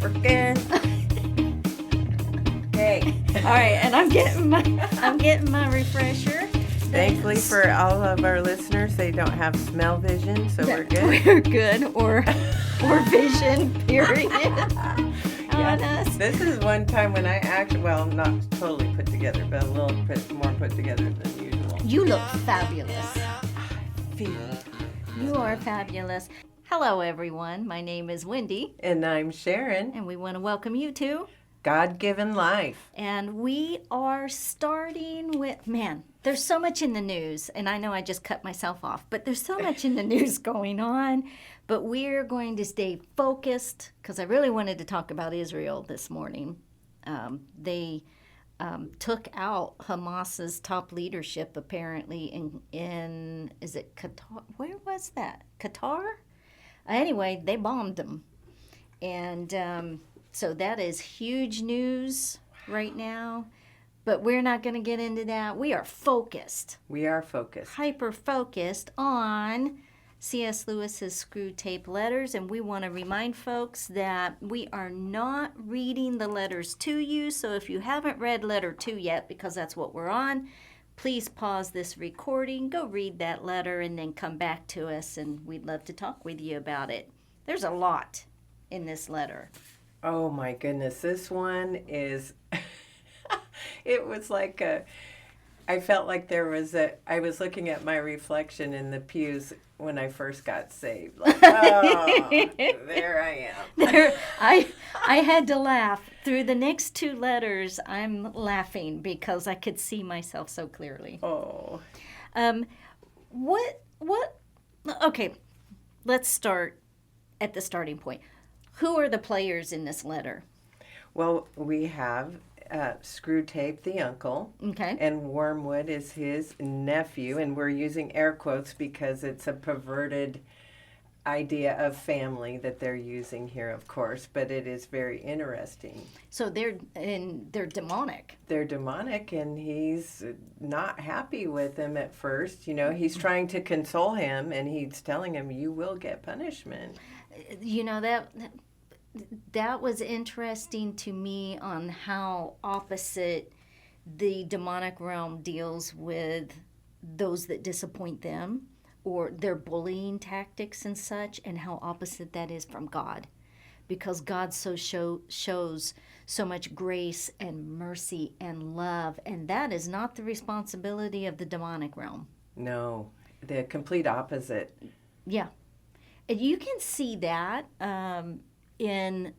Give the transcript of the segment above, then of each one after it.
We're good. Hey. All right, and I'm getting my refresher. Thankfully for all of our listeners, they don't have smell vision, so we're good. We're good, or vision, period. On us. This is one time when I actually, well, not totally put together, but a little bit more put together than usual. You look fabulous. Feel. You are fabulous. Hello, everyone. My name is Wendy. And I'm Sharon. And we want to welcome you to God-Given Life. And we are starting with, man, there's so much in the news. And I know I just cut myself off, but there's so much in the news going on. But we're going to stay focused because I really wanted to talk about Israel this morning. They took out Hamas's top leadership apparently in is it Qatar? Where was that? Qatar? Anyway, they bombed them. And so that is huge news right now. But we're not going to get into that. We are focused. We are focused. Hyper-focused on C.S. Lewis's Screwtape Letters. And we want to remind folks that we are not reading the letters to you. So if you haven't read letter 2 yet, because that's what we're on, please pause this recording, go read that letter, and then come back to us. And we'd love to talk with you about it. There's a lot in this letter. Oh my goodness, this one is, it was like I felt like I was looking at my reflection in the pews when I first got saved. Like, oh, there I am. I had to laugh. Through the next 2 letters, I'm laughing because I could see myself so clearly. Oh. Okay, let's start at the starting point. Who are the players in this letter? Well, we have Screwtape, the uncle, Okay. and Wormwood is his nephew, and we're using air quotes because it's a perverted idea of family that they're using here, of course, but it is very interesting. So they're demonic. They're demonic, and he's not happy with him at first. You know, he's trying to console him, and he's telling him, you will get punishment. You know, that was interesting to me on how opposite the demonic realm deals with those that disappoint them or their bullying tactics and such, and how opposite that is from God. Because God shows so much grace and mercy and love, and that is not the responsibility of the demonic realm. No, the complete opposite. Yeah. And you can see that in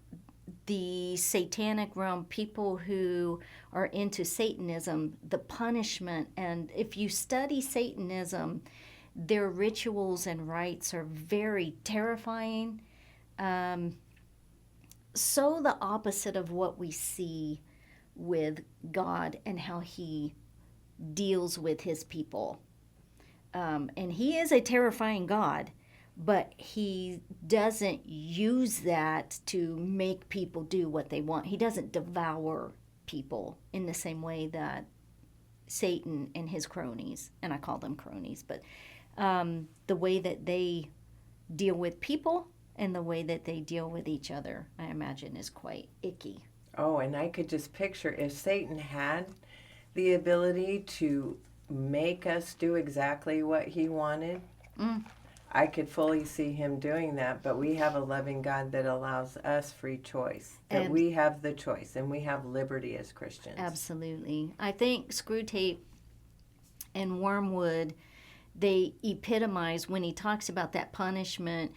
the satanic realm, people who are into Satanism, the punishment. And if you study Satanism, their rituals and rites are very terrifying. So the opposite of what we see with God and how he deals with his people. And he is a terrifying God. But he doesn't use that to make people do what they want. He doesn't devour people in the same way that Satan and his cronies, and I call them cronies, but the way that they deal with people and the way that they deal with each other, I imagine, is quite icky. Oh, and I could just picture if Satan had the ability to make us do exactly what he wanted. I could fully see him doing that, but we have a loving God that allows us free choice. That we have the choice, and we have liberty as Christians. Absolutely. I think Screwtape and Wormwood, they epitomize when he talks about that punishment.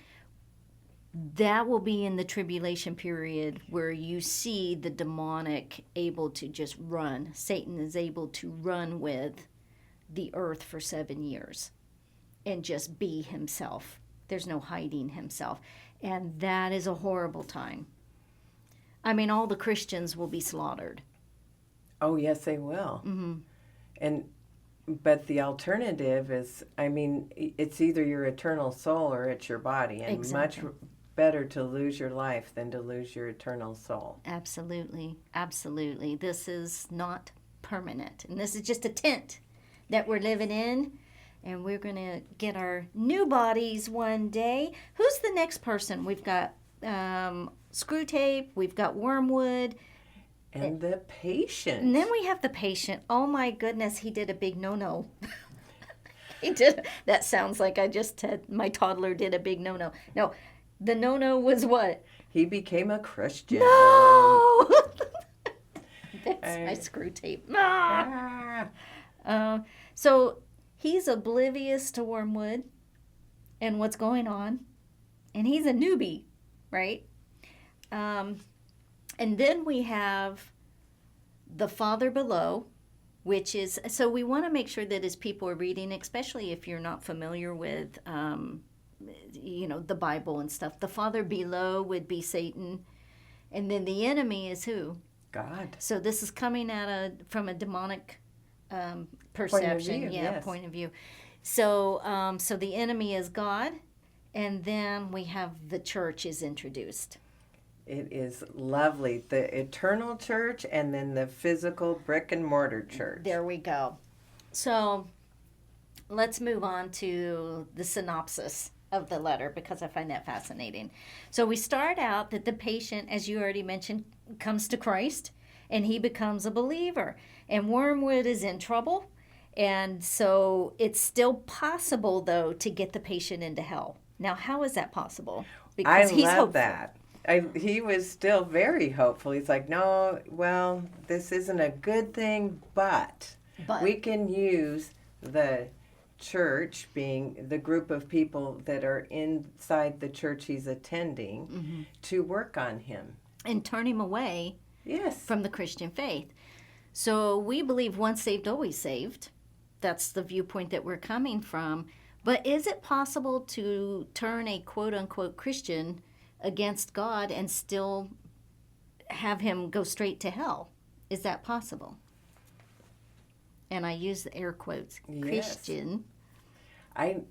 That will be in the tribulation period where you see the demonic able to just run. Satan is able to run with the earth for 7 years. And just be himself. There's no hiding himself. And that is a horrible time. I mean, all the Christians will be slaughtered. Oh, yes, they will. Mm-hmm. But the alternative is, I mean, it's either your eternal soul or it's your body. And Exactly. Much better to lose your life than to lose your eternal soul. Absolutely. Absolutely. This is not permanent. And this is just a tent that we're living in. And we're going to get our new bodies one day. Who's the next person? We've got Screwtape, we've got Wormwood. And the patient. And then we have the patient. Oh my goodness, he did a big no-no. He did. That sounds like I just said my toddler did a big no-no. No, the no-no was what? He became a Christian. No! That's my Screwtape. So he's oblivious to Wormwood and what's going on. And he's a newbie, right? And then we have the Father below, which is, so we want to make sure that as people are reading, especially if you're not familiar with, the Bible and stuff, the Father below would be Satan. And then the enemy is who? God. So this is coming from a demonic perception. Point of view. So, so the enemy is God. And then we have the church is introduced. It is lovely. The eternal church and then the physical brick and mortar church. There we go. So let's move on to the synopsis of the letter because I find that fascinating. So we start out that the patient, as you already mentioned, comes to Christ and he becomes a believer. And Wormwood is in trouble. And so it's still possible, though, to get the patient into hell. Now, how is that possible? Because I love that. He was still very hopeful. He's like, no, well, this isn't a good thing, but we can use the church, being the group of people that are inside the church he's attending, to work on him. And turn him away from the Christian faith. So we believe once saved, always saved. That's the viewpoint that we're coming from. But is it possible to turn a quote-unquote Christian against God and still have him go straight to hell? Is that possible? And I use the air quotes, Christian. I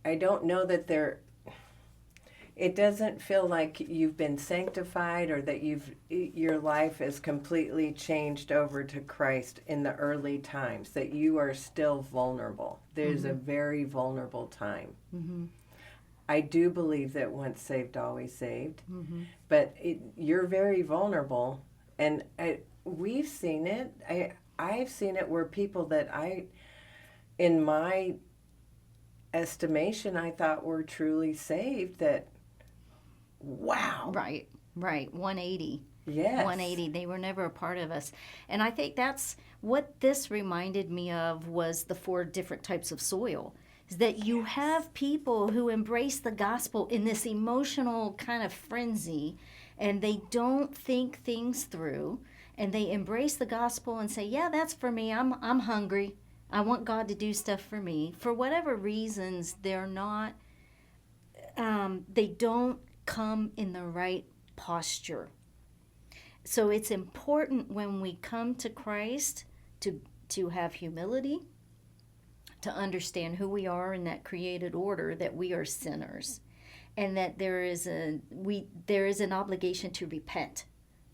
don't know that it doesn't feel like you've been sanctified or that your life is completely changed over to Christ in the early times, that you are still vulnerable. There's a very vulnerable time. I do believe that once saved, always saved. But you're very vulnerable. And we've seen it. I've seen it where people that in my estimation, I thought were truly saved, that, wow. Right. 180. Yes. 180. They were never a part of us. And I think that's what this reminded me of, was the 4 different types of soil. Is that you have people who embrace the gospel in this emotional kind of frenzy, and they don't think things through, and they embrace the gospel and say, yeah, that's for me. I'm hungry. I want God to do stuff for me. For whatever reasons, they're not, they don't come in the right posture. So it's important when we come to Christ to have humility, to understand who we are in that created order, that we are sinners, and that there is an obligation to repent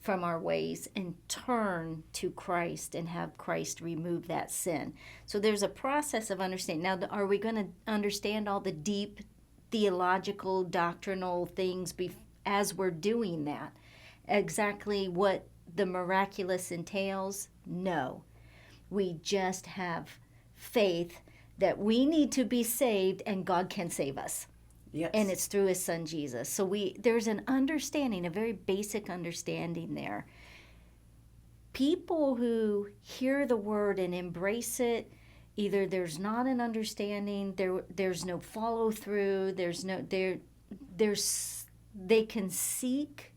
from our ways and turn to Christ and have Christ remove that sin. So there's a process of understanding. Now, are we going to understand all the deep theological, doctrinal things as we're doing that? Exactly what the miraculous entails? No. We just have faith that we need to be saved and God can save us. Yes. And it's through his son Jesus. So there's an understanding, a very basic understanding there. People who hear the word and embrace it, either there's not an understanding, there's no follow through, they can seek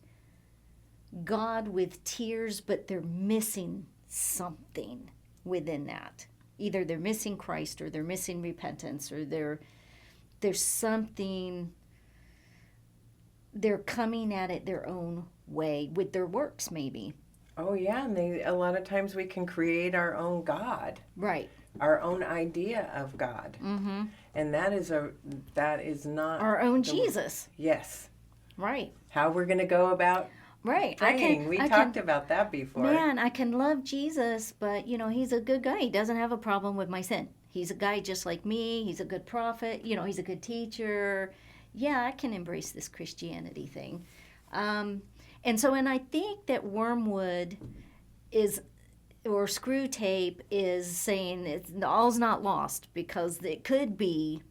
God with tears, but they're missing something within that. Either they're missing Christ, or they're missing repentance, or there's something, they're coming at it their own way with their works, maybe. Oh yeah, and a lot of times we can create our own God. Right. Our own idea of God. And that is not our own Jesus. Yes. Right. How we're going to go about right. praying. We talked about that before. Man, I can love Jesus, but he's a good guy. He doesn't have a problem with my sin. He's a guy just like me. He's a good prophet. He's a good teacher. yeah, I can embrace this Christianity thing. And I think that Wormwood is, or Screwtape is saying all's not lost, because it could be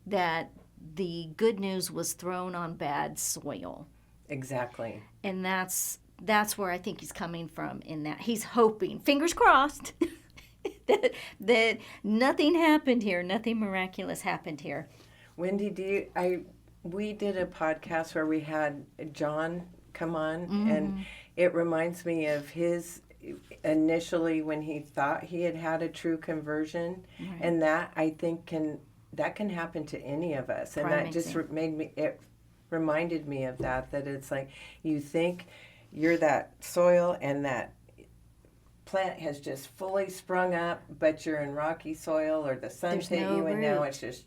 that the good news was thrown on bad soil. Exactly. And that's where I think he's coming from, in that he's hoping, fingers crossed, that nothing happened here, nothing miraculous happened here. Wendy, we did a podcast where we had John come on, and it reminds me of his initially when he thought he had a true conversion, Right. and that I think can happen to any of us, and that just reminded me of that it's like you think you're that soil and that plant has just fully sprung up, but you're in rocky soil, or the sun's hit you and now it's just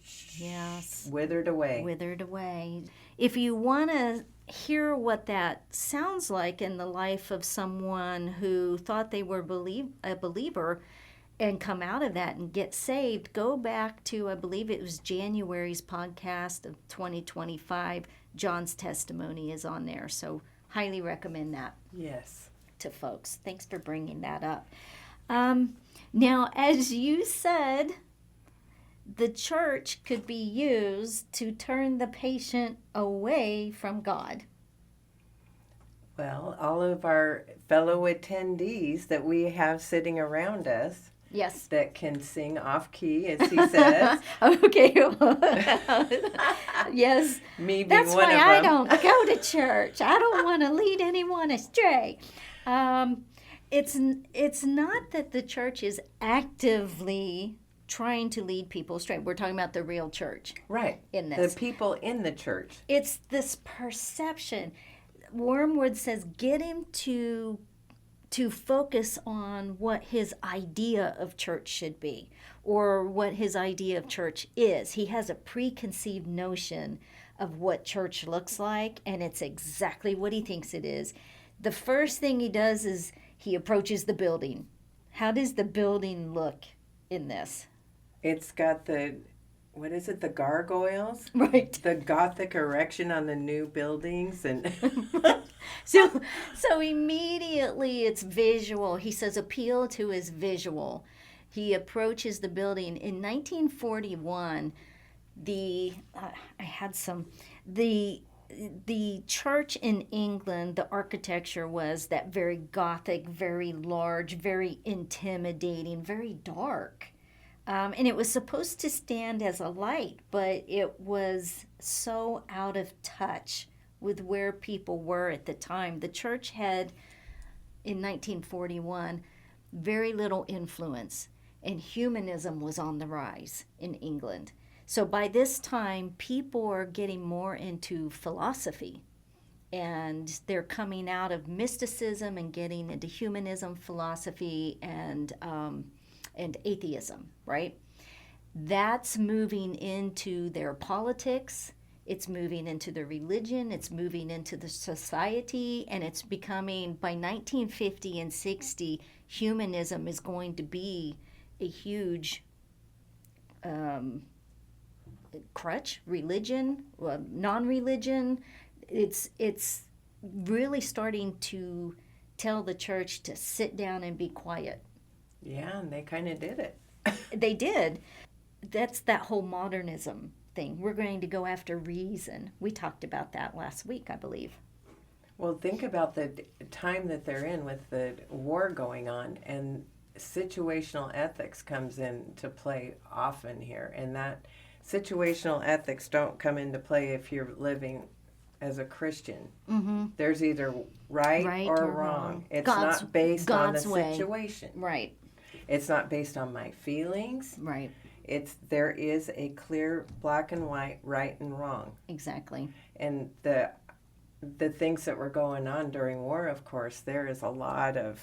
withered away. If you want to hear what that sounds like in the life of someone who thought they were a believer and come out of that and get saved, go back to, I believe it was January's podcast of 2025. John's testimony is on there, so highly recommend that. Yes. To folks. Thanks for bringing that up. Now, as you said, the church could be used to turn the patient away from God. Well, all of our fellow attendees that we have sitting around us, yes, that can sing off key, as he says. Okay. Yes. Me being That's one why of them. I don't go to church. I don't want to lead anyone astray. It's not that the church is actively trying to lead people astray. We're talking about the real church. Right. In this. The people in the church. It's this perception. Wormwood says get him to focus on what his idea of church should be, or what his idea of church is. He has a preconceived notion of what church looks like, and it's exactly what he thinks it is. The first thing he does is he approaches the building. How does the building look in this? It's got the gargoyles? Right. The Gothic erection on the new buildings. And So immediately it's visual. He says appeal to his visual. He approaches the building. In 1941, the church in England, the architecture was that very Gothic, very large, very intimidating, very dark. And it was supposed to stand as a light, but it was so out of touch with where people were at the time. The church had, in 1941, very little influence, and humanism was on the rise in England. So by this time, people are getting more into philosophy, and they're coming out of mysticism and getting into humanism, philosophy, and atheism, right? That's moving into their politics. It's moving into the religion. It's moving into the society, and it's becoming, by 1950 and 60, humanism is going to be a huge crutch. Religion, non-religion. It's really starting to tell the church to sit down and be quiet. yeah, and they kind of did it. They did. That's that whole modernism thing. We're going to go after reason. We talked about that last week, I believe. Well, think about the time that they're in with the war going on, and situational ethics comes into play often here. And that situational ethics don't come into play if you're living as a Christian. Mm-hmm. There's either right or wrong. It's not based on the situation. Right. It's not based on my feelings. Right. There is a clear black and white, right and wrong. Exactly. And the things that were going on during war, of course, there is a lot of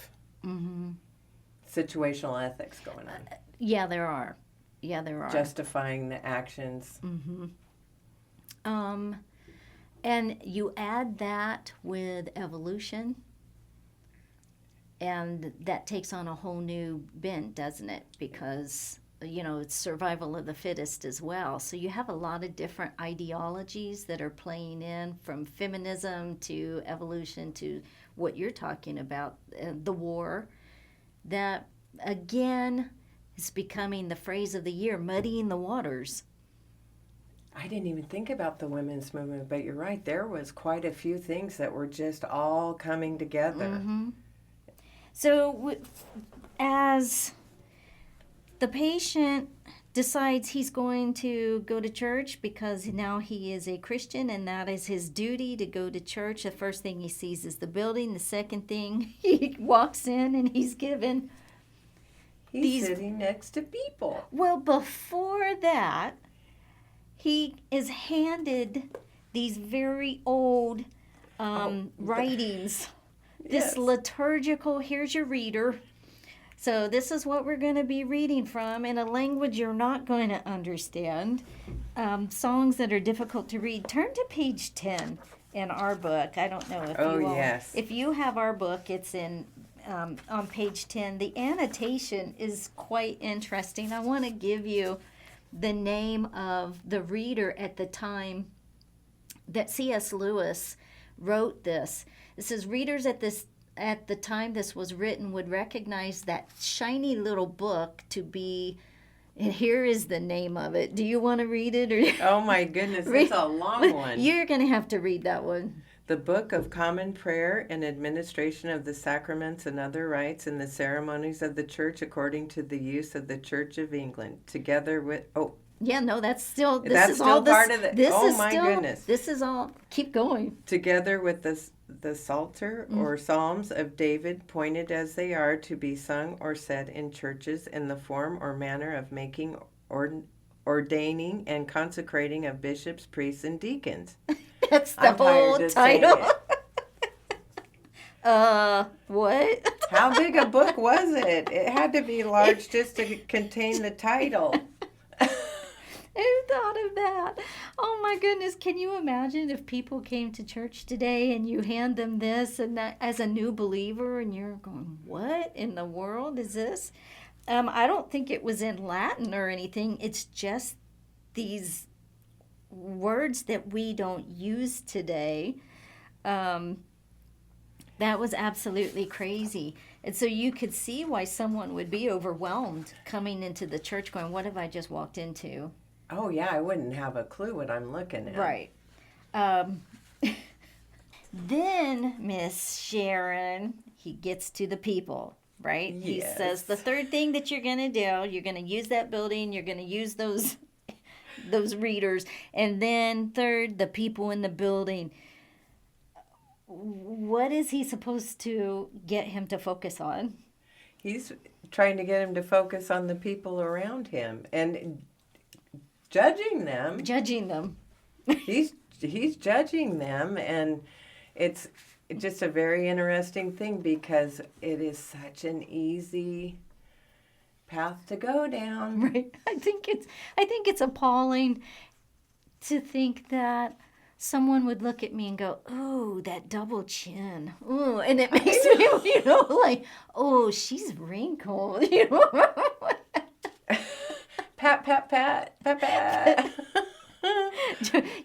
situational ethics going on. Yeah, there are. Justifying the actions. Mm-hmm. And you add that with evolution, and that takes on a whole new bent, doesn't it? Because it's survival of the fittest as well. So you have a lot of different ideologies that are playing in, from feminism to evolution to what you're talking about, the war, that again is becoming the phrase of the year, muddying the waters. I didn't even think about the women's movement, but you're right. There was quite a few things that were just all coming together. Mm-hmm. So as the patient decides he's going to go to church because now he is a Christian and that is his duty to go to church, the first thing he sees is the building. The second thing, he walks in and he's given... He's sitting next to people. Well, before that, he is handed these very old writings. Yes. This liturgical, here's your reader. So this is what we're going to be reading from in a language you're not going to understand. Songs that are difficult to read. Turn to page 10 in our book. I don't know if you all, yes. If you have our book, it's in on page 10. The annotation is quite interesting. I want to give you the name of the reader at the time that C.S. Lewis wrote this. It says, readers at the time this was written would recognize that shiny little book to be, and here is the name of it. Do you want to read it? Or Oh my goodness, it's a long one. You're going to have to read that one. The Book of Common Prayer and Administration of the Sacraments and Other Rites and the Ceremonies of the Church according to the use of the Church of England, together with... Yeah, no, that's still... That's still part of it. Oh my goodness. This is all... Keep going. Together with the Psalter or Psalms of David, pointed as they are to be sung or said in churches in the form or manner of making, ordaining, and consecrating of bishops, priests, and deacons. That's the whole title. What? How big a book was it? It had to be large just to contain the title. Who thought of that? Oh my goodness, can you imagine if people came to church today and you hand them this and that as a new believer and you're going, what in the world is this? I don't think it was in Latin or anything. It's just these words that we don't use today. That was absolutely crazy. And so you could see why someone would be overwhelmed coming into the church going, what have I just walked into? Oh, yeah, I wouldn't have a clue what I'm looking at. Right. Then, Miss Sharon, he gets to the people, right? Yes. He says the third thing that you're going to do, you're going to use that building, you're going to use those readers, and then third, the people in the building. What is he supposed to get him to focus on? He's trying to get him to focus on the people around him and judging them. He's judging them, and it's just a very interesting thing because it is such an easy path to go down. Right. I think it's appalling to think that someone would look at me and go, "Oh, that double chin." Oh, and it makes me, like, "Oh, she's wrinkled." Pat, pat, pat, pat, pat.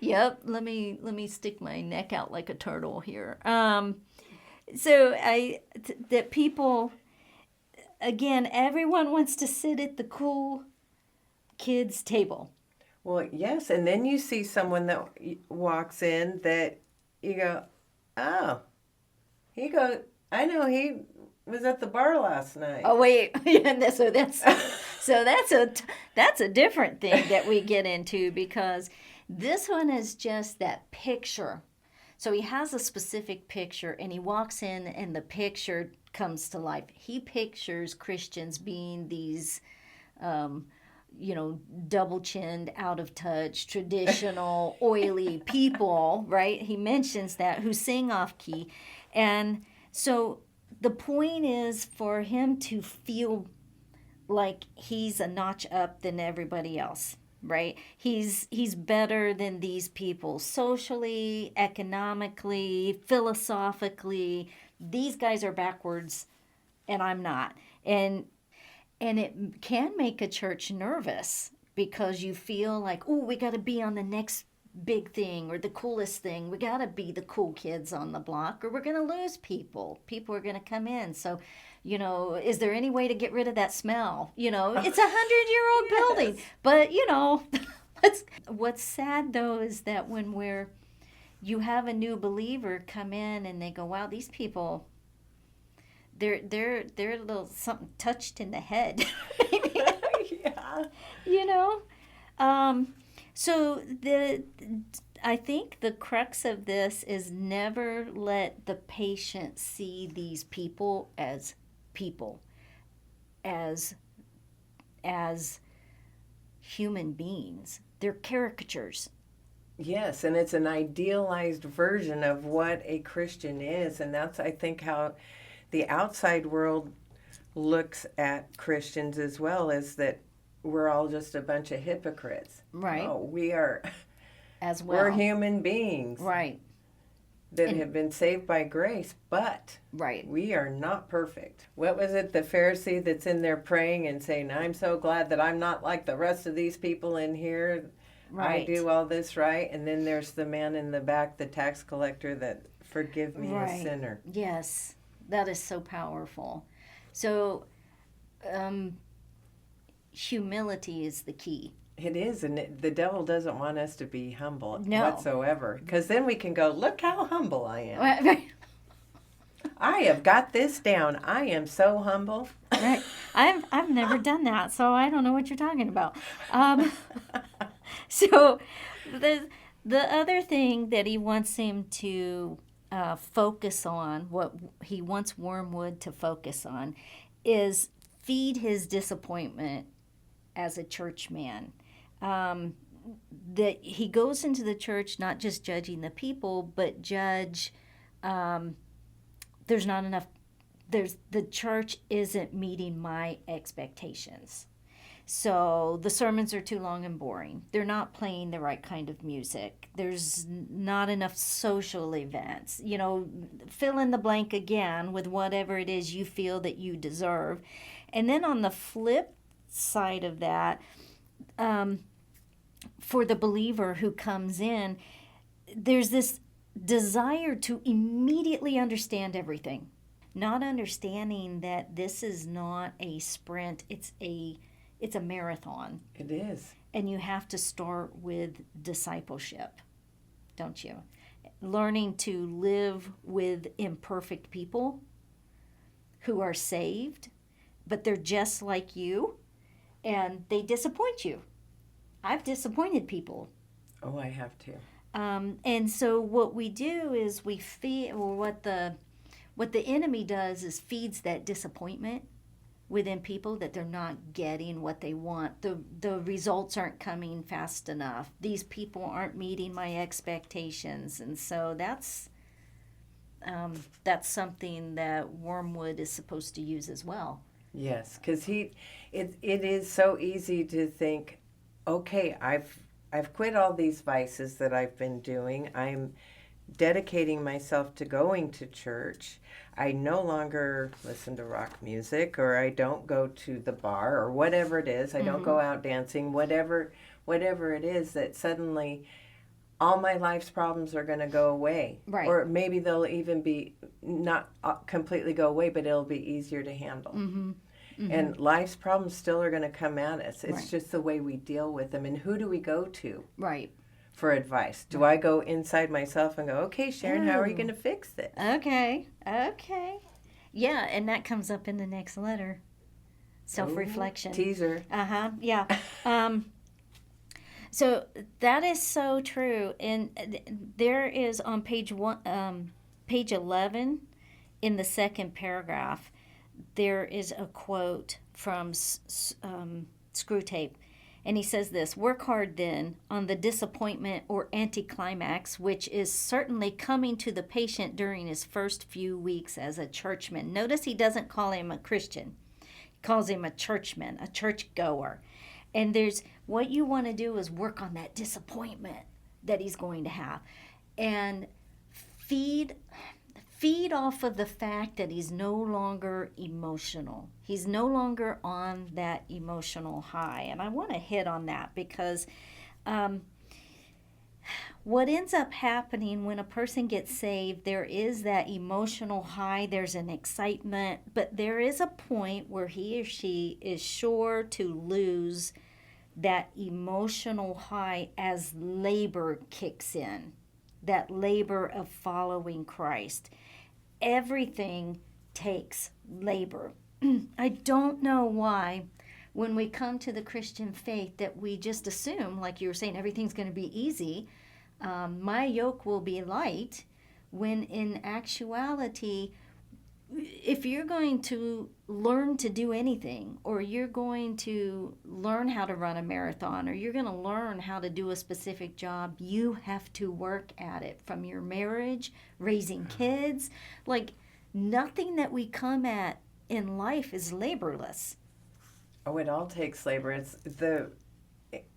Yep. Let me stick my neck out like a turtle here. So that people, again, everyone wants to sit at the cool kids' table. Well, yes, and then you see someone that walks in that you go, oh, I know he was at the bar last night. Oh wait, so that's a different thing that we get into, because this one is just that picture. So he has a specific picture and he walks in and the picture comes to life. He pictures Christians being these double-chinned, out-of-touch, traditional, oily people, right? He mentions that, who sing off-key. And so the point is for him to feel like he's a notch up than everybody else, right? He's better than these people socially, economically, philosophically. These guys are backwards, and I'm not. And And it can make a church nervous because you feel like, oh, we got to be on the next big thing or the coolest thing. We got to be the cool kids on the block or we're going to lose people. People are going to come in. So, is there any way to get rid of that smell? It's 100-year-old building. But, what's sad though is that when you have a new believer come in and they go, wow, these people, they're a little something touched in the head. Yeah. So I think the crux of this is never let the patient see these people, as human beings. They're caricatures. Yes, and it's an idealized version of what a Christian is, and that's, I think, how the outside world looks at Christians as well, is that we're all just a bunch of hypocrites. Right. No, we are as well. We're human beings. Right. That have been saved by grace, but right. We are not perfect. What was it, the Pharisee that's in there praying and saying, I'm so glad that I'm not like the rest of these people in here. Right. I do all this right. And then there's the man in the back, the tax collector, that forgive me, a sinner. Yes, that is so powerful. So humility is the key. It is, and the devil doesn't want us to be humble whatsoever, because then we can go, look how humble I am. I have got this down. I am so humble. Right. I've never done that, so I don't know what you're talking about. So the other thing that he wants him to focus on, what he wants Wormwood to focus on, is feed his disappointment as a church man. That he goes into the church not just judging the people, but judge there's not enough, the church isn't meeting my expectations. So the sermons are too long and boring. They're not playing the right kind of music. There's not enough social events. Fill in the blank again with whatever it is you feel that you deserve. And then on the flip side of that, for the believer who comes in, there's this desire to immediately understand everything, not understanding that this is not a sprint, it's a marathon. It is. And you have to start with discipleship, don't you? Learning to live with imperfect people who are saved, but they're just like you, and they disappoint you. I've disappointed people. Oh, I have too. And so what we do is we feed, or what the enemy does is feeds that disappointment within people, that they're not getting what they want. The results aren't coming fast enough. These people aren't meeting my expectations. And so that's something that Wormwood is supposed to use as well. Yes, because it is so easy to think, okay, I've quit all these vices that I've been doing. I'm dedicating myself to going to church. I no longer listen to rock music, or I don't go to the bar, or whatever it is. I don't go out dancing, whatever it is, that suddenly all my life's problems are going to go away. Right. Or maybe they'll even be not completely go away, but it'll be easier to handle. Mm-hmm. Mm-hmm. And life's problems still are going to come at us. It's just the way we deal with them. And who do we go to? Right. For advice? Do I go inside myself and go, okay, Sharon, how are you going to fix this? Okay. Yeah, and that comes up in the next letter. Self-reflection. Ooh, teaser. Yeah. So that is so true. And there is on page 11, in the second paragraph, there is a quote from Screwtape. And he says this: work hard then on the disappointment or anticlimax, which is certainly coming to the patient during his first few weeks as a churchman. Notice he doesn't call him a Christian. He calls him a churchman, a churchgoer. And what you want to do is work on that disappointment that he's going to have. And feed feed off of the fact that he's no longer emotional. He's no longer on that emotional high. And I want to hit on that because what ends up happening when a person gets saved, there is that emotional high, there's an excitement, but there is a point where he or she is sure to lose that emotional high as labor kicks in, that labor of following Christ. Everything takes labor. I don't know why when we come to the Christian faith that we just assume, like you were saying, everything's going to be easy. My yoke will be light, when in actuality, if you're going to learn to do anything, or you're going to learn how to run a marathon, or you're going to learn how to do a specific job, you have to work at it. From your marriage, raising kids, like nothing that we come at in life is laborless. Oh, it all takes labor. It's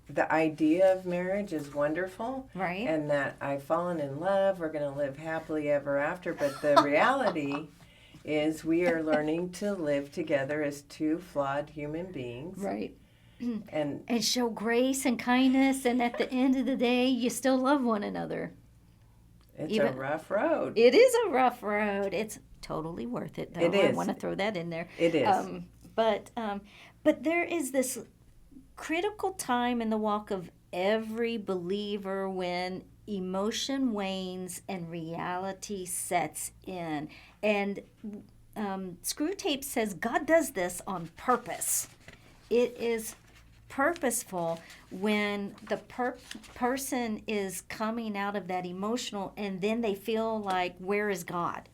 the idea of marriage is wonderful, right? And that I've fallen in love, we're going to live happily ever after. But the reality is we are learning to live together as two flawed human beings. Right. And show grace and kindness, and at the end of the day, you still love one another. It's a rough road. It is a rough road. It's totally worth it, though. It is. I want to throw that in there. It is. But there is this critical time in the walk of every believer when emotion wanes and reality sets in. And Screwtape says God does this on purpose. It is purposeful when the person is coming out of that emotional and then they feel like, where is God?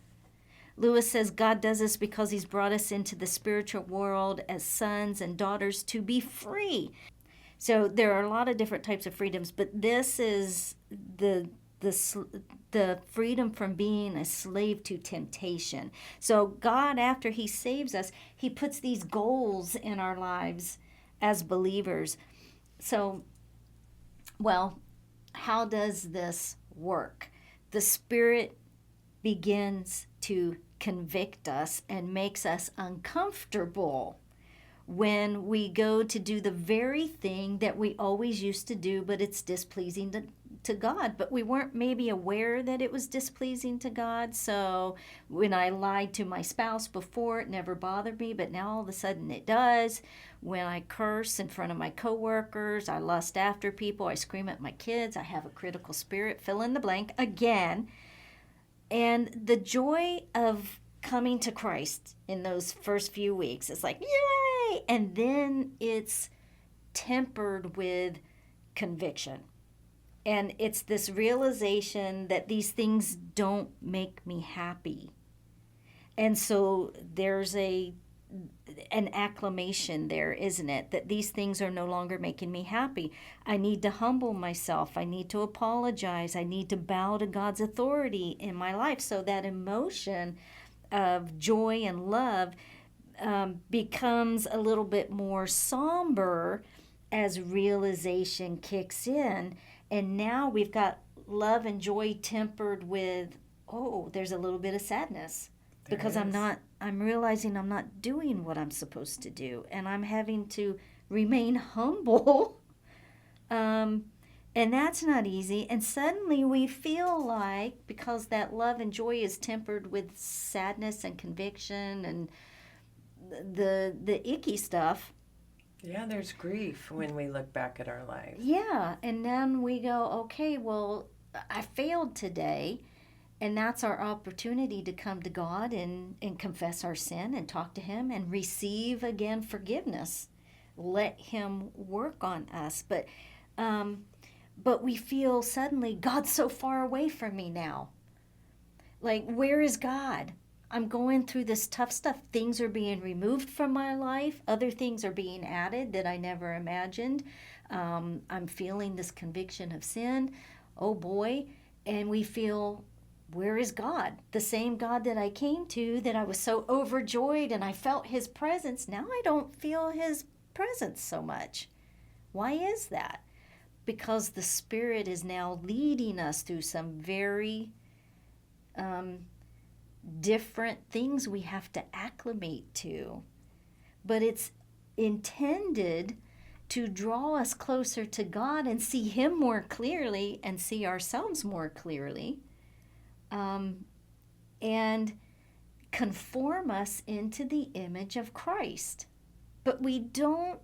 Lewis says God does this because he's brought us into the spiritual world as sons and daughters to be free. So there are a lot of different types of freedoms, but this is the freedom from being a slave to temptation. So God, after he saves us, he puts these goals in our lives as believers. So, well, how does this work? The Spirit begins to convict us and makes us uncomfortable when we go to do the very thing that we always used to do, but it's displeasing to God. But we weren't maybe aware that it was displeasing to God. So when I lied to my spouse before, it never bothered me, but now all of a sudden it does. When I curse in front of my coworkers, I lust after people, I scream at my kids, I have a critical spirit, fill in the blank again. And the joy of coming to Christ in those first few weeks, it's like, yay! And then it's tempered with conviction. And it's this realization that these things don't make me happy. And so there's an acclamation there, isn't it? That these things are no longer making me happy. I need to humble myself. I need to apologize. I need to bow to God's authority in my life. So that emotion of joy and love becomes a little bit more somber as realization kicks in. And now we've got love and joy tempered with, there's a little bit of sadness. Because I'm realizing I'm not doing what I'm supposed to do, and I'm having to remain humble. And that's not easy. And suddenly we feel like, because that love and joy is tempered with sadness and conviction and the icky stuff. Yeah, there's grief when we look back at our life. Yeah, and then we go, okay, well, I failed today. And that's our opportunity to come to God and confess our sin and talk to him and receive, again, forgiveness. Let him work on us. But we feel suddenly, God's so far away from me now. Like, where is God? I'm going through this tough stuff. Things are being removed from my life. Other things are being added that I never imagined. I'm feeling this conviction of sin. Oh, boy. And we feel, where is God? The same God that I came to, that I was so overjoyed and I felt his presence. Now I don't feel his presence so much. Why is that? Because the Spirit is now leading us through some very different things we have to acclimate to. But it's intended to draw us closer to God and see Him more clearly and see ourselves more clearly, and conform us into the image of Christ. But we don't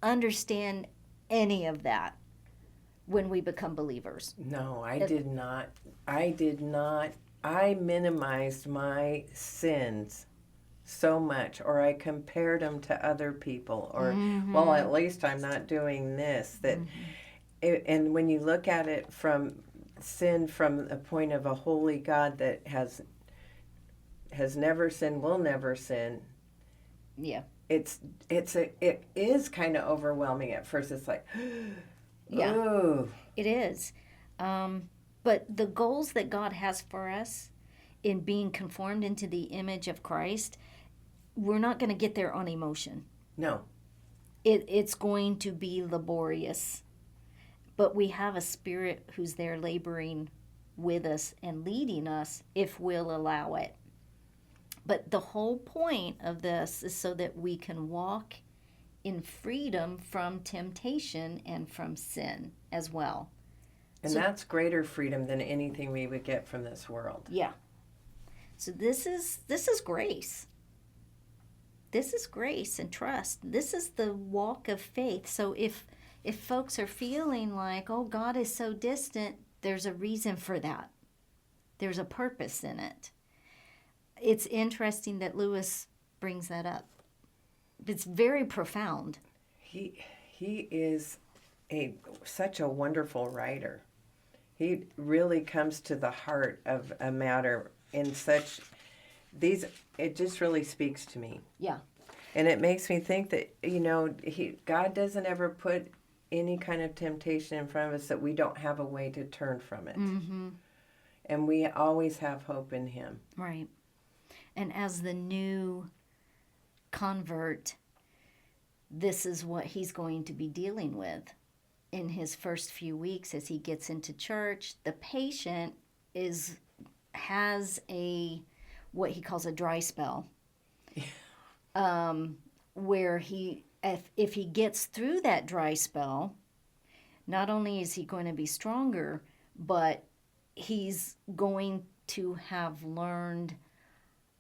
understand any of that when we become believers. No, I did not. I did not. I minimized my sins so much, or I compared them to other people, or, well, at least I'm not doing this. And when you look at it from sin from the point of a holy God that has never sinned, will never sin. Yeah. It is kind of overwhelming at first. It's like, yeah, ooh. It is. But the goals that God has for us in being conformed into the image of Christ, we're not going to get there on emotion. No. It's going to be laborious. But we have a Spirit who's there laboring with us and leading us if we'll allow it. But the whole point of this is so that we can walk in freedom from temptation and from sin as well. And that's greater freedom than anything we would get from this world. Yeah. So this is grace. This is grace and trust. This is the walk of faith. So if folks are feeling like, oh, God is so distant, there's a reason for that. There's a purpose in it. It's interesting that Lewis brings that up. It's very profound. He is such a wonderful writer. He really comes to the heart of a matter in such it just really speaks to me. Yeah. And it makes me think that, God doesn't ever put any kind of temptation in front of us that we don't have a way to turn from it. Mm-hmm. And we always have hope in Him. Right. And as the new convert, this is what he's going to be dealing with in his first few weeks as he gets into church. The patient has what he calls a dry spell, where if he gets through that dry spell, not only is he going to be stronger, but he's going to have learned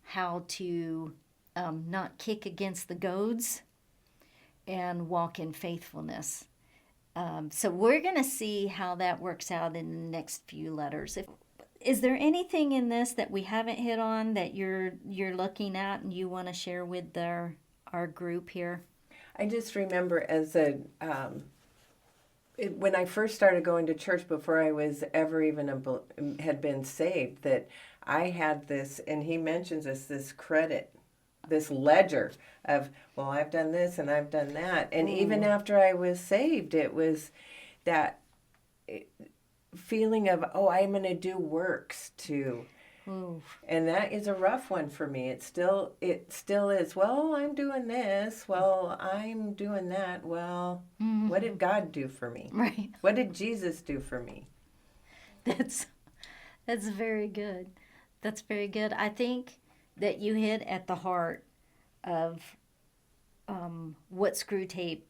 how to not kick against the goads and walk in faithfulness. So we're going to see how that works out in the next few letters. Is there anything in this that we haven't hit on that you're looking at and you want to share with our group here? I just remember when I first started going to church, before I was ever even had been saved, that I had this, and he mentions this credit, this ledger of, well, I've done this and I've done that. And even after I was saved, it was that feeling of, oh, I'm going to do works too. Ooh. And that is a rough one for me. It still is, well, I'm doing this. Well, I'm doing that. Well, what did God do for me? Right. What did Jesus do for me? That's very good. That's very good. I think that you hit at the heart of what Screwtape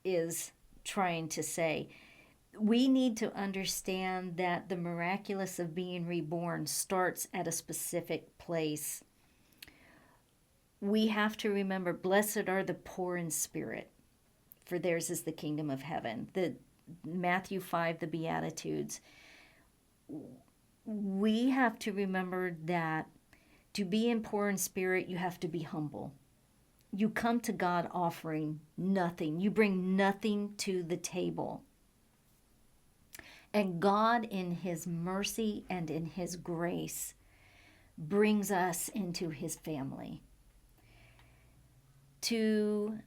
is trying to say. We need to understand that the miraculous of being reborn starts at a specific place. We have to remember, blessed are the poor in spirit, for theirs is the kingdom of heaven. The Matthew 5, the Beatitudes. We have to remember that to be in poor in spirit, you have to be humble. You come to God offering nothing. You bring nothing to the table. And God, in His mercy and in His grace, brings us into His family. To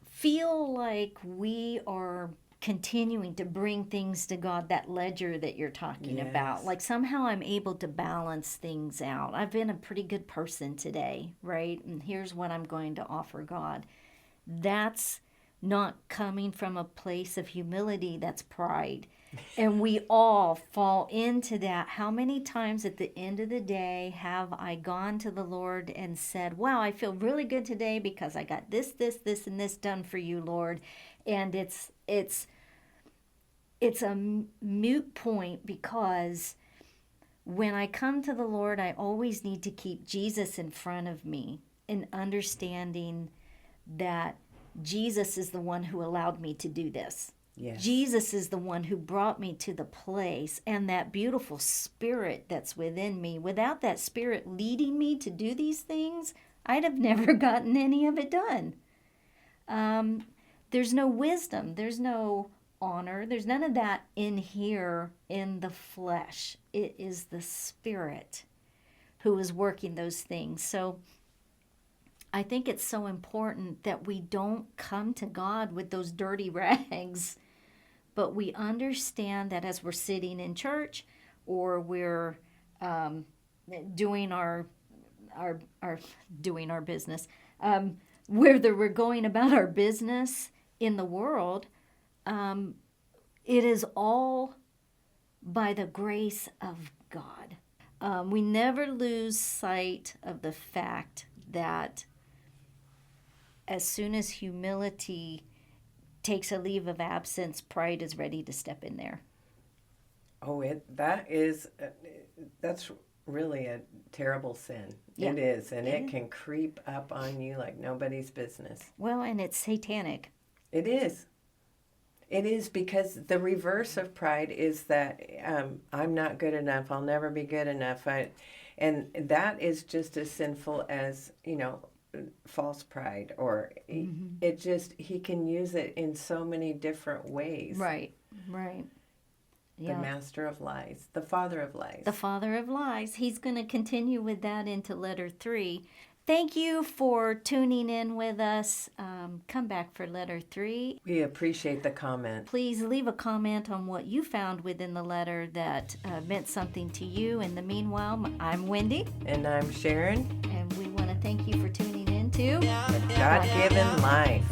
feel like we are continuing to bring things to God, that ledger that you're talking about. Like somehow I'm able to balance things out. I've been a pretty good person today, right? And here's what I'm going to offer God. That's not coming from a place of humility, that's pride. And we all fall into that. How many times at the end of the day have I gone to the Lord and said, wow, I feel really good today because I got this, and this done for you, Lord. And it's a moot point, because when I come to the Lord, I always need to keep Jesus in front of me, and understanding that Jesus is the one who allowed me to do this. Yes. Jesus is the one who brought me to the place, and that beautiful spirit that's within me. Without that spirit leading me to do these things, I'd have never gotten any of it done. There's no wisdom. There's no honor. There's none of that in here in the flesh. It is the Spirit who is working those things. So I think it's so important that we don't come to God with those dirty rags, but we understand that as we're sitting in church, or we're doing our business, whether we're going about our business in the world, it is all by the grace of God. We never lose sight of the fact that as soon as humility takes a leave of absence, pride is ready to step in there. Oh, that's really a terrible sin. Yeah. It is, and it can creep up on you like nobody's business. Well, and it's satanic. It is. It is, because the reverse of pride is that I'm not good enough. I'll never be good enough. And that is just as sinful as, false pride, or it just, he can use it in so many different ways. Right. The master of lies, the father of lies. The father of lies. He's going to continue with that into letter 3. Thank you for tuning in with us. Come back for letter 3. We appreciate the comment. Please leave a comment on what you found within the letter that meant something to you. In the meanwhile, I'm Wendy. And I'm Sharon. And we want to thank you for tuning in to The God-Given Life.